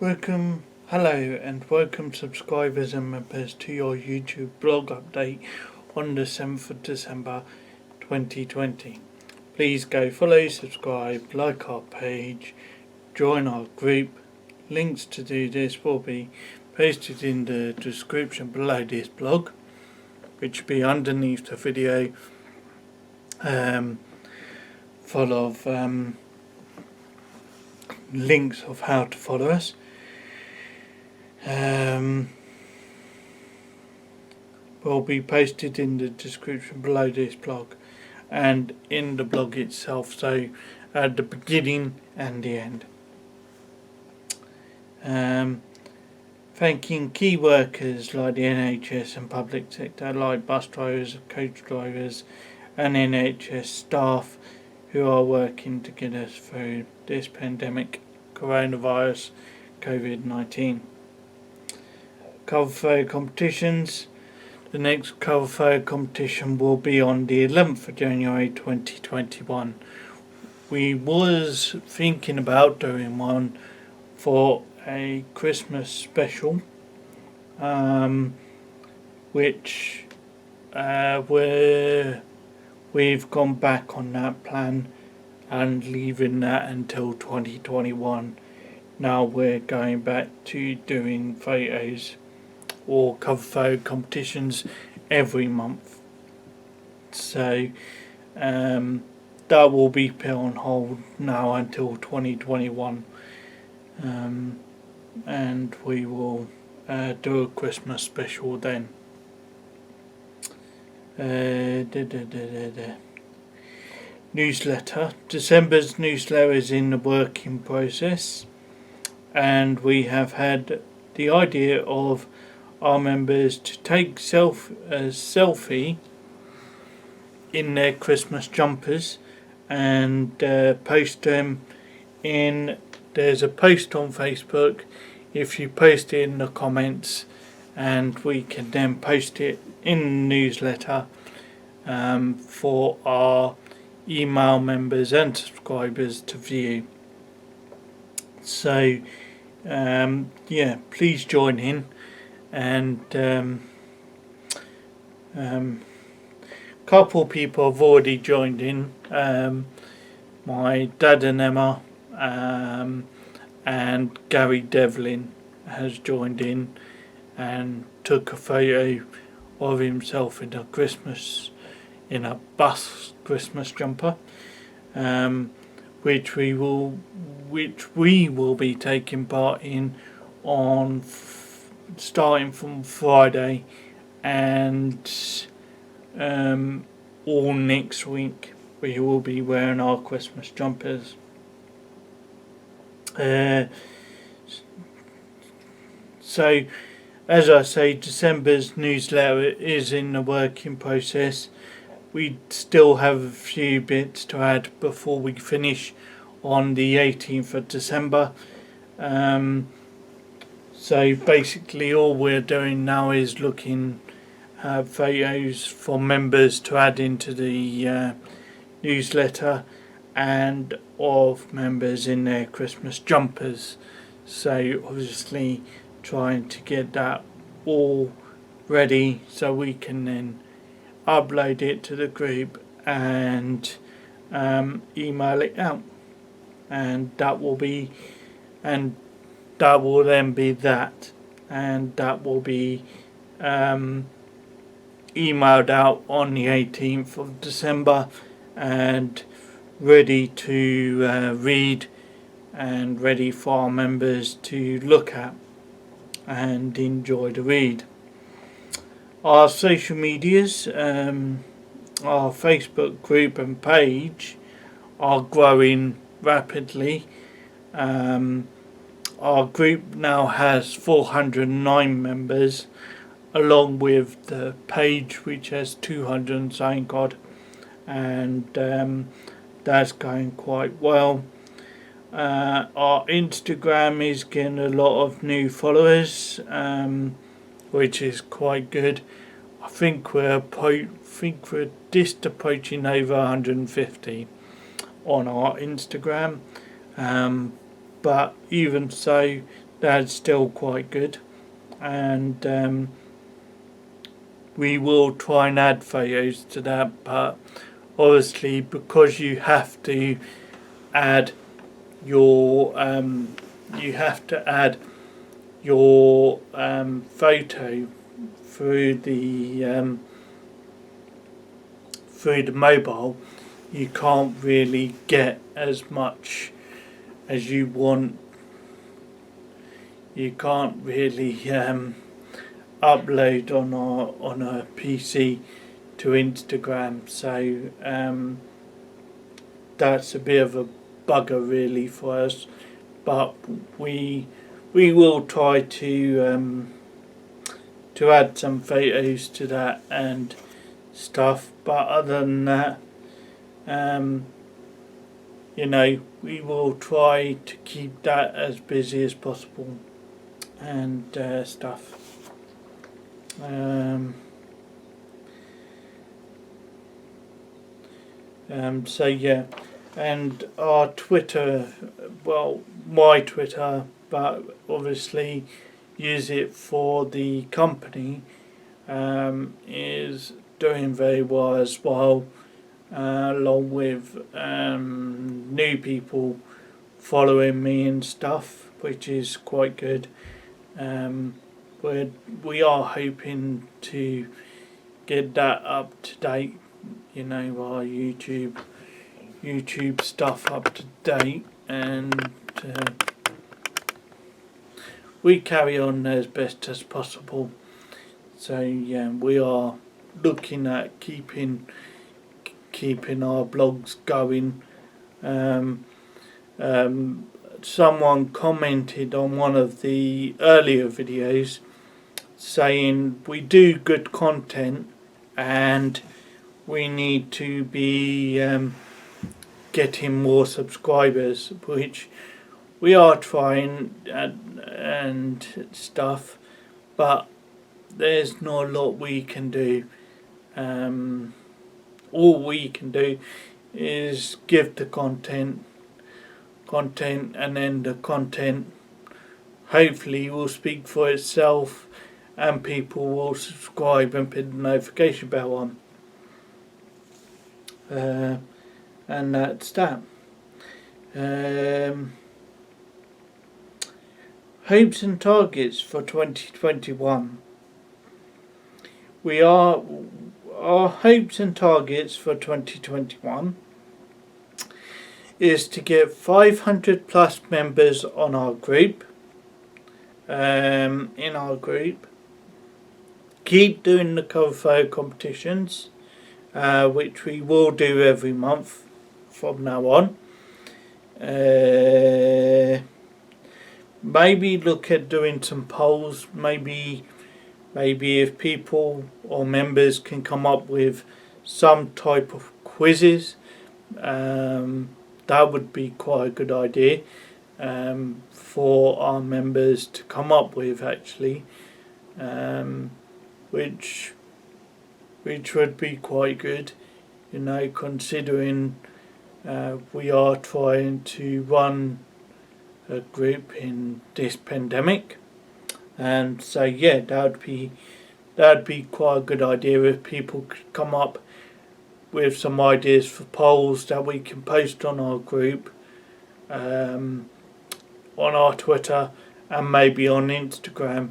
Hello and welcome subscribers and members to your YouTube blog update on the 7th of December 2020. Please go follow, subscribe, like our page, join our group. Links to do this will be posted in the description below this blog, which will be underneath the video, full of links of how to follow us. Will be posted in the description below this blog and in the blog itself, so at the beginning and the end. Thanking key workers like the NHS and public sector, like bus drivers, coach drivers and NHS staff who are working to get us through this pandemic, coronavirus, COVID-19. Cover photo competitions. The next cover photo competition will be on the 11th of January 2021. We was thinking about doing one for a Christmas special, which we've gone back on that plan and leaving that until 2021. Now we're going back to doing photos or cover photo competitions every month. So that will be put on hold now until 2021. And we will do a Christmas special then. Newsletter. December's newsletter is in the working process, and we have had the idea of our members to take a selfie in their Christmas jumpers and post them in. There's a post on Facebook. If you post it in the comments, and we can then post it in the newsletter for our email members and subscribers to view. So please join in, and couple people have already joined in. My dad and Emma, and Gary Devlin has joined in and took a photo of himself in a bus Christmas jumper, which we will be taking part in on starting from Friday and all next week. We will be wearing our Christmas jumpers. So, as I say, December's newsletter is in the working process. We still have a few bits to add before we finish on the 18th of December. So basically all we're doing now is looking at photos for members to add into the newsletter, and of members in their Christmas jumpers. So obviously trying to get that all ready so we can then upload it to the group and email it out, and that will then be that, and that will be emailed out on the 18th of December and ready to read and ready for our members to look at and enjoy the read. Our social medias, our Facebook group and page are growing rapidly. Our group now has 409 members, along with the page which has 200 and something odd, and that's going quite well. Our Instagram is getting a lot of new followers, which is quite good. I think we're just approaching over 150 on our Instagram, but even so, that's still quite good, and we will try and add photos to that, but obviously because you have to add your photo through the mobile, you can't really get as much as you want. You can't really upload on a PC to Instagram, so that's a bit of a bugger really for us, but we will try to add some photos to that and stuff. But other than that, we will try to keep that as busy as possible and stuff. So yeah, and our Twitter, well, my Twitter, but obviously use it for the company, is doing very well as well, along with new people following me and stuff, which is quite good. We are hoping to get that up to date, our YouTube stuff up to date, and we carry on as best as possible. So yeah, we are looking at keeping our blogs going. Someone commented on one of the earlier videos saying we do good content and we need to be getting more subscribers, which we are trying and stuff, but there's not a lot we can do. All we can do is give the content, and then the content hopefully will speak for itself and people will subscribe and put the notification bell on. And that's that. Hopes and targets for 2021. Our hopes and targets for 2021 is to get 500 plus members on our group, in our group. Keep doing the cover photo competitions, which we will do every month from now on. Maybe look at doing some polls. Maybe if people or members can come up with some type of quizzes, that would be quite a good idea for our members to come up with, actually, which would be quite good, considering we are trying to run a group in this pandemic. And so yeah, that'd be quite a good idea if people could come up with some ideas for polls that we can post on our group, on our Twitter and maybe on Instagram.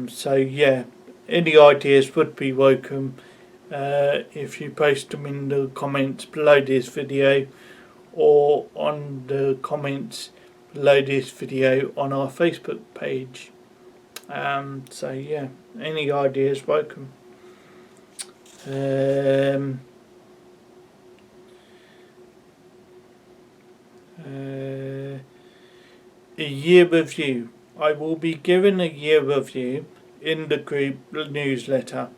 So yeah, any ideas would be welcome if you post them in the comments below this video or on the comments below this video on our Facebook page. So yeah, any ideas welcome. A year review. I will be giving a year review in the group newsletter,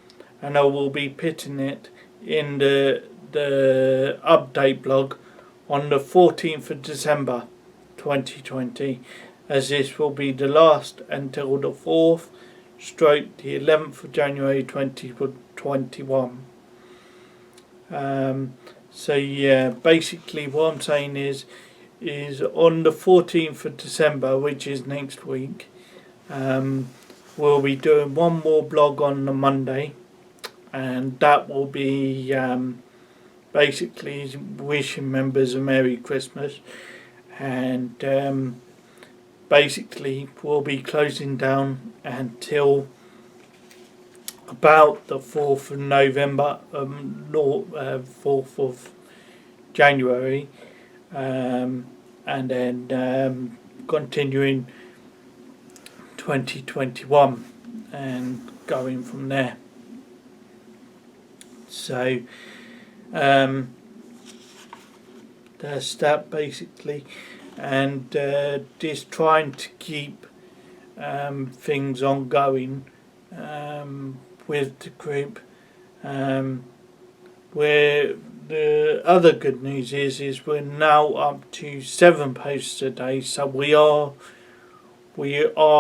and I will be putting it in the update blog on the 14th of December 2020, as this will be the last until the 4th / the 11th of January 2021. So yeah, basically what I'm saying is, is on the 14th of December, which is next week. We'll be doing one more blog on the Monday, and that will be basically wishing members a Merry Christmas, and basically we'll be closing down until about the 4th of November, 4th of January, and then continuing 2021 and going from there. So that's that basically, and just trying to keep things ongoing with the group. Where the other good news is we're now up to 7 posts a day, so we are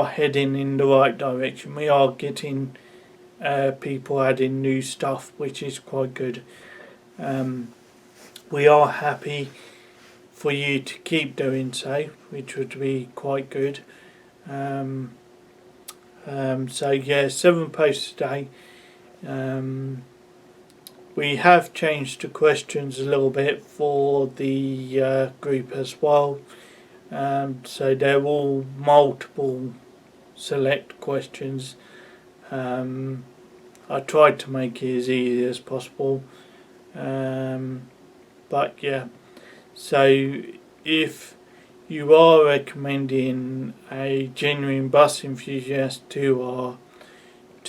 heading in the right direction. We are getting people adding new stuff, which is quite good. We are happy for you to keep doing so, which would be quite good. So yeah, 7 posts a day. We have changed the questions a little bit for the group as well. So they're all multiple select questions. I tried to make it as easy as possible. But yeah, so if you are recommending a genuine bus enthusiast to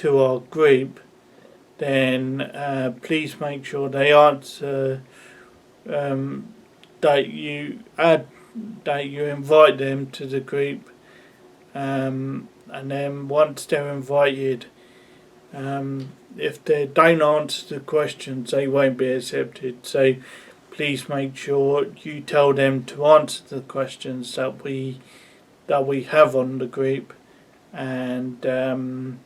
our group, then please make sure they answer that you invite them to the group, and then once they're invited, if they don't answer the questions, they won't be accepted. So please make sure you tell them to answer the questions that we have on the group, and then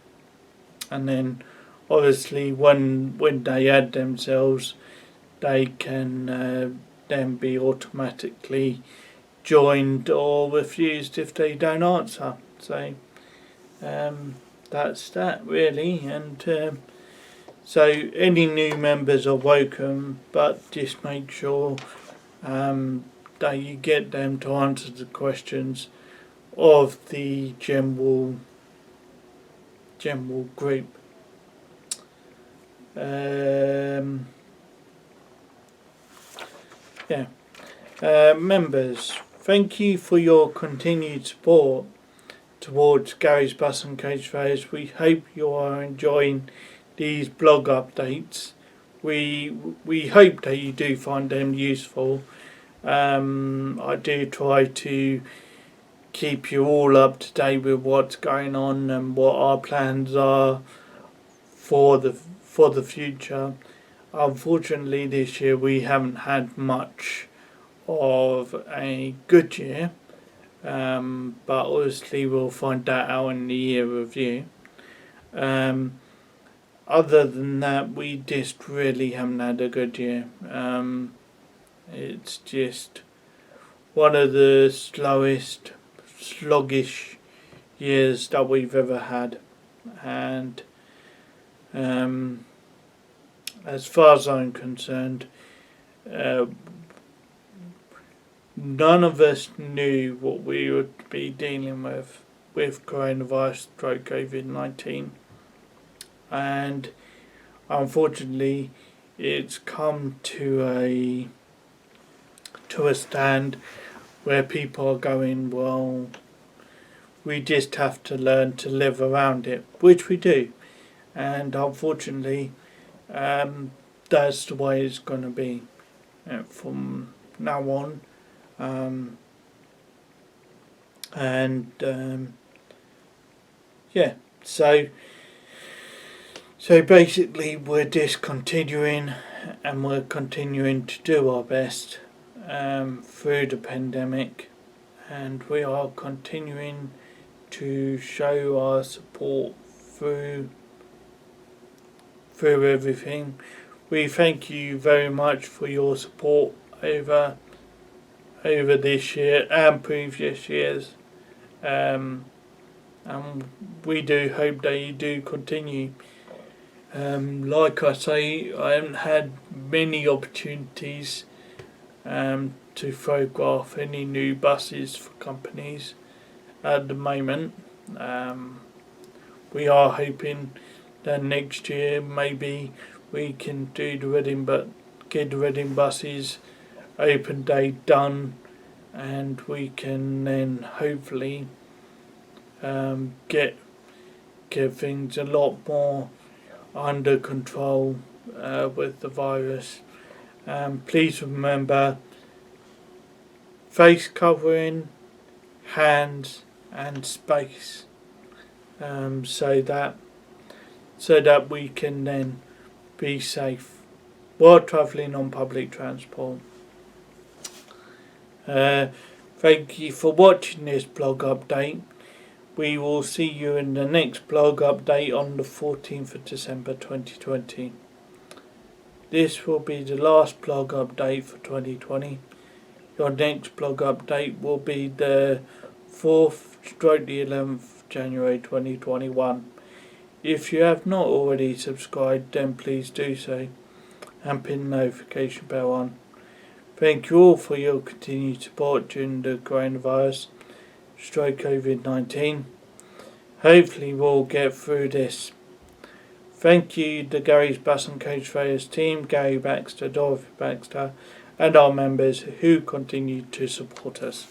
obviously when they add themselves, they can then be automatically joined or refused if they don't answer. So that's that really, and so any new members are welcome, but just make sure that you get them to answer the questions of the general group. Members, thank you for your continued support towards Gary's Bus and Coach Photos. We hope you are enjoying these blog updates. We hope that you do find them useful. I do try to keep you all up to date with what's going on and what our plans are for the future. Unfortunately, this year we haven't had much of a good year, but obviously we'll find that out in the year review. Other than that, we just really haven't had a good year. It's just one of the sluggish years that we've ever had, and as far as I'm concerned, none of us knew what we would be dealing with coronavirus stroke COVID-19, and unfortunately it's come to a stand where people are going, well, we just have to learn to live around it, which we do, and unfortunately that's the way it's going to be from now on. So basically we're just continuing, and we're continuing to do our best through the pandemic, and we are continuing to show our support through everything. We thank you very much for your support over over this year and previous years. And we do hope that you do continue. Like I say, I haven't had many opportunities to photograph any new buses for companies at the moment. We are hoping that next year maybe we can do the Reading, but get the Reading buses open day done, and we can then hopefully get things a lot more under control with the virus. Please remember face covering, hands and space, so that we can then be safe while travelling on public transport. Thank you for watching this blog update. We will see you in the next blog update on the 14th of December 2020. This will be the last blog update for 2020. Your next blog update will be the 4th/11th January 2021. If you have not already subscribed, then please do so and pin the notification bell on. Thank you all for your continued support during the coronavirus COVID-19. Hopefully we'll get through this. Thank you, the Gary's Bus and Coach Photos team, Gary Baxter, Dorothy Baxter, and our members who continue to support us.